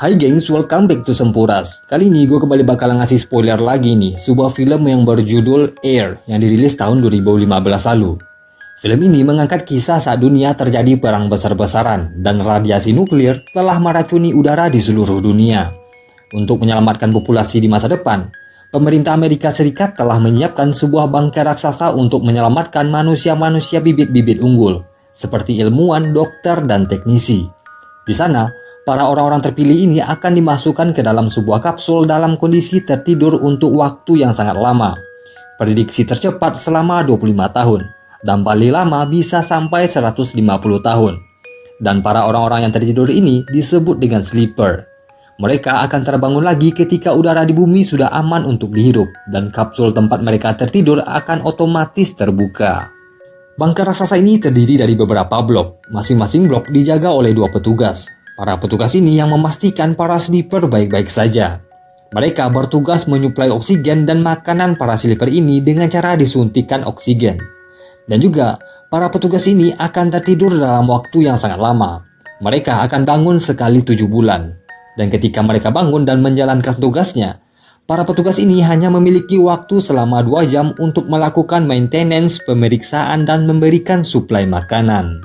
Hai gengs, welcome back to Sempuras. Kali ini gue kembali bakalan ngasih spoiler lagi nih, sebuah film yang berjudul Air yang dirilis tahun 2015 lalu. Film ini mengangkat kisah saat dunia terjadi perang besar-besaran dan radiasi nuklir telah meracuni udara di seluruh dunia. Untuk menyelamatkan populasi di masa depan, pemerintah Amerika Serikat telah menyiapkan sebuah bangkai raksasa untuk menyelamatkan manusia-manusia bibit-bibit unggul, seperti ilmuwan, dokter, dan teknisi. Di sana, para orang-orang terpilih ini akan dimasukkan ke dalam sebuah kapsul dalam kondisi tertidur untuk waktu yang sangat lama. Prediksi tercepat selama 25 tahun, dan paling lama bisa sampai 150 tahun. Dan para orang-orang yang tertidur ini disebut dengan sleeper. Mereka akan terbangun lagi ketika udara di bumi sudah aman untuk dihirup, dan kapsul tempat mereka tertidur akan otomatis terbuka. Bangkai raksasa ini terdiri dari beberapa blok. Masing-masing blok dijaga oleh 2 petugas. Para petugas ini yang memastikan para sleeper baik-baik saja. Mereka bertugas menyuplai oksigen dan makanan para sleeper ini dengan cara disuntikkan oksigen. Dan juga, para petugas ini akan tertidur dalam waktu yang sangat lama. Mereka akan bangun sekali 7 bulan. Dan ketika mereka bangun dan menjalankan tugasnya, para petugas ini hanya memiliki waktu selama 2 jam untuk melakukan maintenance, pemeriksaan, dan memberikan suplai makanan.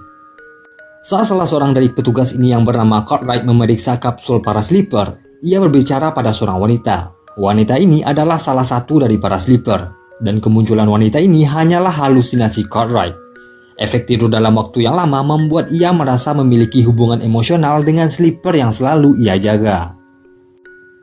Saat salah seorang dari petugas ini yang bernama Cartwright memeriksa kapsul para sleeper, ia berbicara pada seorang wanita. Wanita ini adalah salah satu dari para sleeper, dan kemunculan wanita ini hanyalah halusinasi Cartwright. Efek tidur dalam waktu yang lama membuat ia merasa memiliki hubungan emosional dengan sleeper yang selalu ia jaga.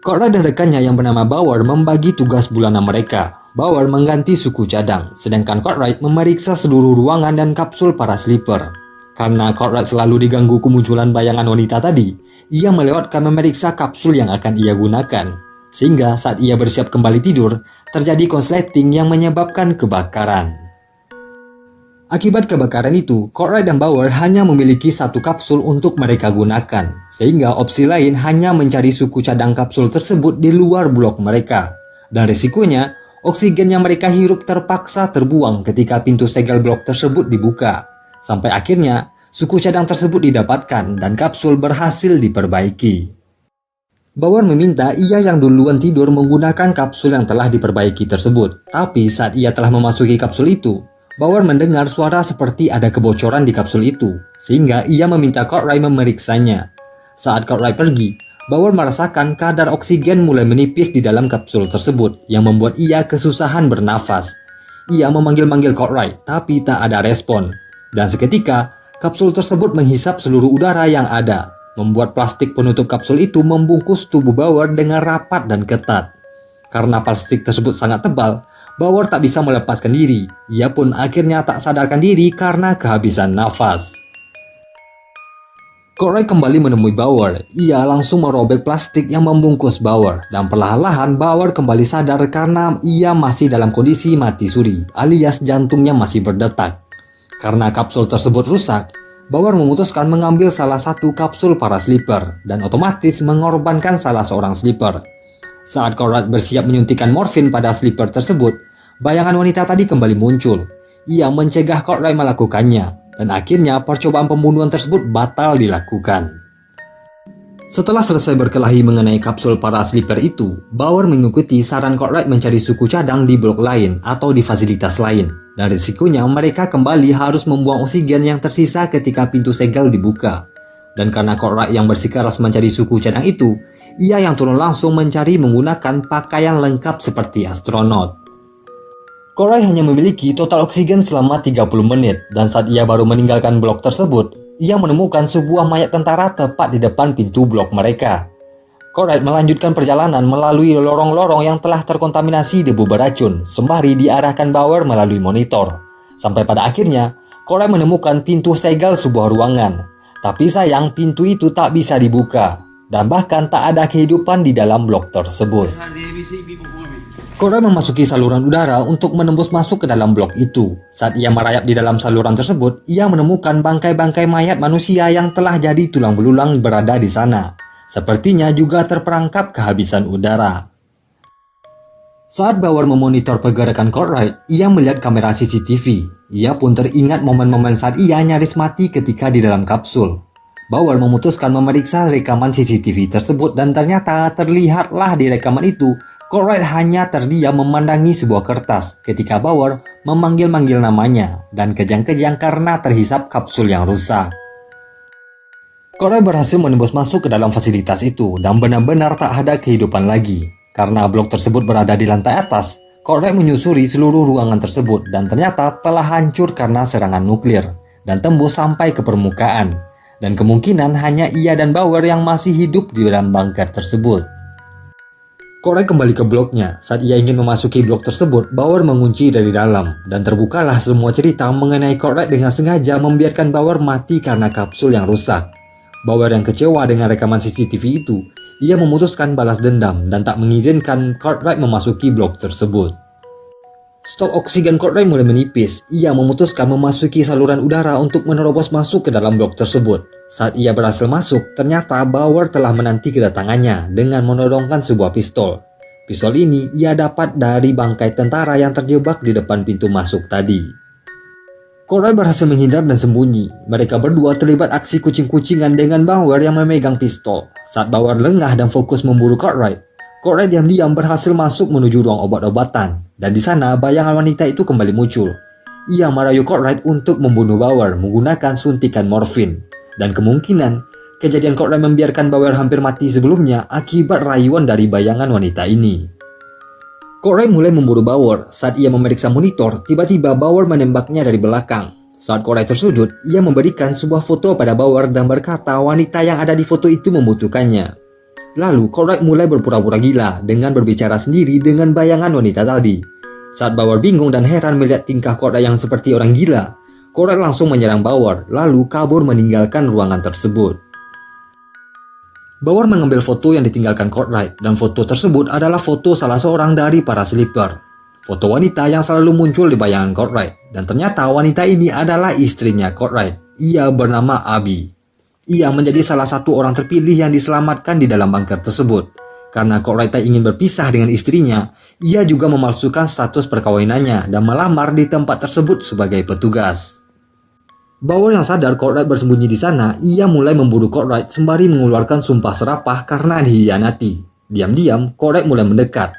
Cartwright dan rekannya yang bernama Bauer membagi tugas bulanan mereka. Bauer mengganti suku cadang, sedangkan Cartwright memeriksa seluruh ruangan dan kapsul para sleeper. Karena Cartwright selalu diganggu kemunculan bayangan wanita tadi, ia melewatkan memeriksa kapsul yang akan ia gunakan. Sehingga saat ia bersiap kembali tidur, terjadi konsleting yang menyebabkan kebakaran. Akibat kebakaran itu, Cartwright dan Bauer hanya memiliki 1 kapsul untuk mereka gunakan. Sehingga opsi lain hanya mencari suku cadang kapsul tersebut di luar blok mereka. Dan risikonya, oksigen yang mereka hirup terpaksa terbuang ketika pintu segel blok tersebut dibuka. Sampai akhirnya, suku cadang tersebut didapatkan dan kapsul berhasil diperbaiki. Bauer meminta ia yang duluan tidur menggunakan kapsul yang telah diperbaiki tersebut. Tapi saat ia telah memasuki kapsul itu, Bauer mendengar suara seperti ada kebocoran di kapsul itu, sehingga ia meminta Cartwright memeriksanya. Saat Cartwright pergi, Bauer merasakan kadar oksigen mulai menipis di dalam kapsul tersebut, yang membuat ia kesusahan bernafas. Ia memanggil-manggil Cartwright, tapi tak ada respon. Dan seketika, kapsul tersebut menghisap seluruh udara yang ada, membuat plastik penutup kapsul itu membungkus tubuh Bauer dengan rapat dan ketat. Karena plastik tersebut sangat tebal, Bauer tak bisa melepaskan diri. Ia pun akhirnya tak sadarkan diri karena kehabisan nafas. Cartwright kembali menemui Bauer. Ia langsung merobek plastik yang membungkus Bauer, dan perlahan-lahan Bauer kembali sadar karena ia masih dalam kondisi mati suri, alias jantungnya masih berdetak. Karena kapsul tersebut rusak, Bauer memutuskan mengambil salah satu kapsul para sleeper dan otomatis mengorbankan salah seorang sleeper. Saat Cartwright bersiap menyuntikkan morfin pada sleeper tersebut, bayangan wanita tadi kembali muncul. Ia mencegah Cartwright melakukannya, dan akhirnya percobaan pembunuhan tersebut batal dilakukan. Setelah selesai berkelahi mengenai kapsul para sleeper itu, Bauer mengikuti saran Cartwright mencari suku cadang di blok lain atau di fasilitas lain. Dan risikonya mereka kembali harus membuang oksigen yang tersisa ketika pintu segel dibuka. Dan karena Cartwright yang bersikeras mencari suku cadang itu, ia yang turun langsung mencari menggunakan pakaian lengkap seperti astronot. Cartwright hanya memiliki total oksigen selama 30 menit, dan saat ia baru meninggalkan blok tersebut, ia menemukan sebuah mayat tentara tepat di depan pintu blok mereka. Cartwright melanjutkan perjalanan melalui lorong-lorong yang telah terkontaminasi debu beracun, sembari diarahkan Bauer melalui monitor. Sampai pada akhirnya, Cartwright menemukan pintu segel sebuah ruangan. Tapi sayang, pintu itu tak bisa dibuka, dan bahkan tak ada kehidupan di dalam blok tersebut. Cartwright memasuki saluran udara untuk menembus masuk ke dalam blok itu. Saat ia merayap di dalam saluran tersebut, ia menemukan bangkai-bangkai mayat manusia yang telah jadi tulang belulang berada di sana. Sepertinya juga terperangkap kehabisan udara. Saat Bauer memonitor pergerakan Cartwright, ia melihat kamera CCTV. Ia pun teringat momen-momen saat ia nyaris mati ketika di dalam kapsul. Bauer memutuskan memeriksa rekaman CCTV tersebut dan ternyata terlihatlah di rekaman itu Cartwright hanya terdiam memandangi sebuah kertas ketika Bauer memanggil-manggil namanya dan kejang-kejang karena terhisap kapsul yang rusak. Cartwright berhasil menembus masuk ke dalam fasilitas itu dan benar-benar tak ada kehidupan lagi. Karena blok tersebut berada di lantai atas, Cartwright menyusuri seluruh ruangan tersebut dan ternyata telah hancur karena serangan nuklir dan tembus sampai ke permukaan. Dan kemungkinan hanya ia dan Bauer yang masih hidup di dalam bunker tersebut. Cartwright kembali ke bloknya. Saat ia ingin memasuki blok tersebut, Bauer mengunci dari dalam dan terbukalah semua cerita mengenai Cartwright dengan sengaja membiarkan Bauer mati karena kapsul yang rusak. Bauer yang kecewa dengan rekaman CCTV itu, ia memutuskan balas dendam dan tak mengizinkan Cartwright memasuki blok tersebut. Stok oksigen Cartwright mulai menipis. Ia memutuskan memasuki saluran udara untuk menerobos masuk ke dalam blok tersebut. Saat ia berhasil masuk, ternyata Bauer telah menanti kedatangannya dengan menodongkan sebuah pistol. Pistol ini ia dapat dari bangkai tentara yang terjebak di depan pintu masuk tadi. Cartwright berhasil menghindar dan sembunyi. Mereka berdua terlibat aksi kucing-kucingan dengan Bauer yang memegang pistol. Saat Bauer lengah dan fokus memburu Cartwright diam-diam berhasil masuk menuju ruang obat-obatan. Dan di sana bayangan wanita itu kembali muncul. Ia merayu Cartwright untuk membunuh Bauer menggunakan suntikan morfin. Dan kemungkinan kejadian Cartwright membiarkan Bauer hampir mati sebelumnya akibat rayuan dari bayangan wanita ini. Cartwright mulai memburu Bauer. Saat ia memeriksa monitor, tiba-tiba Bauer menembaknya dari belakang. Saat Cartwright tersudut, ia memberikan sebuah foto pada Bauer dan berkata wanita yang ada di foto itu membutuhkannya. Lalu Cartwright mulai berpura-pura gila dengan berbicara sendiri dengan bayangan wanita tadi. Saat Bauer bingung dan heran melihat tingkah Cartwright yang seperti orang gila, Cartwright langsung menyerang Bauer lalu kabur meninggalkan ruangan tersebut. Bauer mengambil foto yang ditinggalkan Cartwright dan foto tersebut adalah foto salah seorang dari para sleeper. Foto wanita yang selalu muncul di bayangan Cartwright dan ternyata wanita ini adalah istrinya Cartwright. Ia bernama Abby. Ia menjadi salah satu orang terpilih yang diselamatkan di dalam bunker tersebut. Karena Cartwright tak ingin berpisah dengan istrinya, ia juga memalsukan status perkawinannya dan melamar di tempat tersebut sebagai petugas. Bauer yang sadar Cartwright bersembunyi di sana, ia mulai memburu Cartwright sembari mengeluarkan sumpah serapah karena dikhianati. Diam-diam, Cartwright mulai mendekat.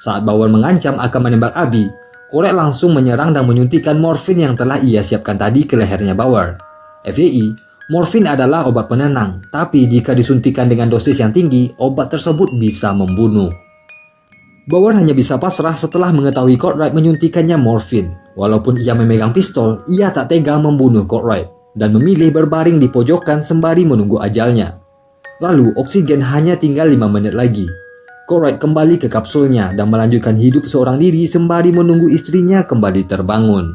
Saat Bauer mengancam akan menembak Abby, Cartwright langsung menyerang dan menyuntikkan morfin yang telah ia siapkan tadi ke lehernya Bauer. FYI, morfin adalah obat penenang, tapi jika disuntikan dengan dosis yang tinggi, obat tersebut bisa membunuh. Bauer hanya bisa pasrah setelah mengetahui Cartwright menyuntikannya morfin. Walaupun ia memegang pistol, ia tak tega membunuh Cartwright dan memilih berbaring di pojokan sembari menunggu ajalnya. Lalu oksigen hanya tinggal 5 menit lagi. Cartwright kembali ke kapsulnya dan melanjutkan hidup seorang diri sembari menunggu istrinya kembali terbangun.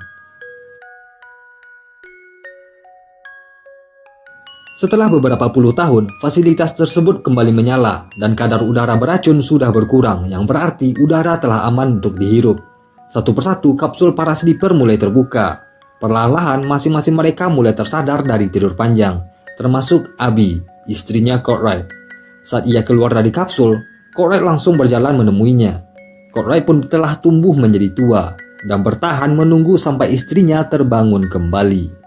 Setelah beberapa puluh tahun, fasilitas tersebut kembali menyala dan kadar udara beracun sudah berkurang, yang berarti udara telah aman untuk dihirup. Satu persatu kapsul para sleeper mulai terbuka. Perlahan-lahan masing-masing mereka mulai tersadar dari tidur panjang, termasuk Abby, istrinya Cartwright. Saat ia keluar dari kapsul, Cartwright langsung berjalan menemuinya. Cartwright pun telah tumbuh menjadi tua dan bertahan menunggu sampai istrinya terbangun kembali.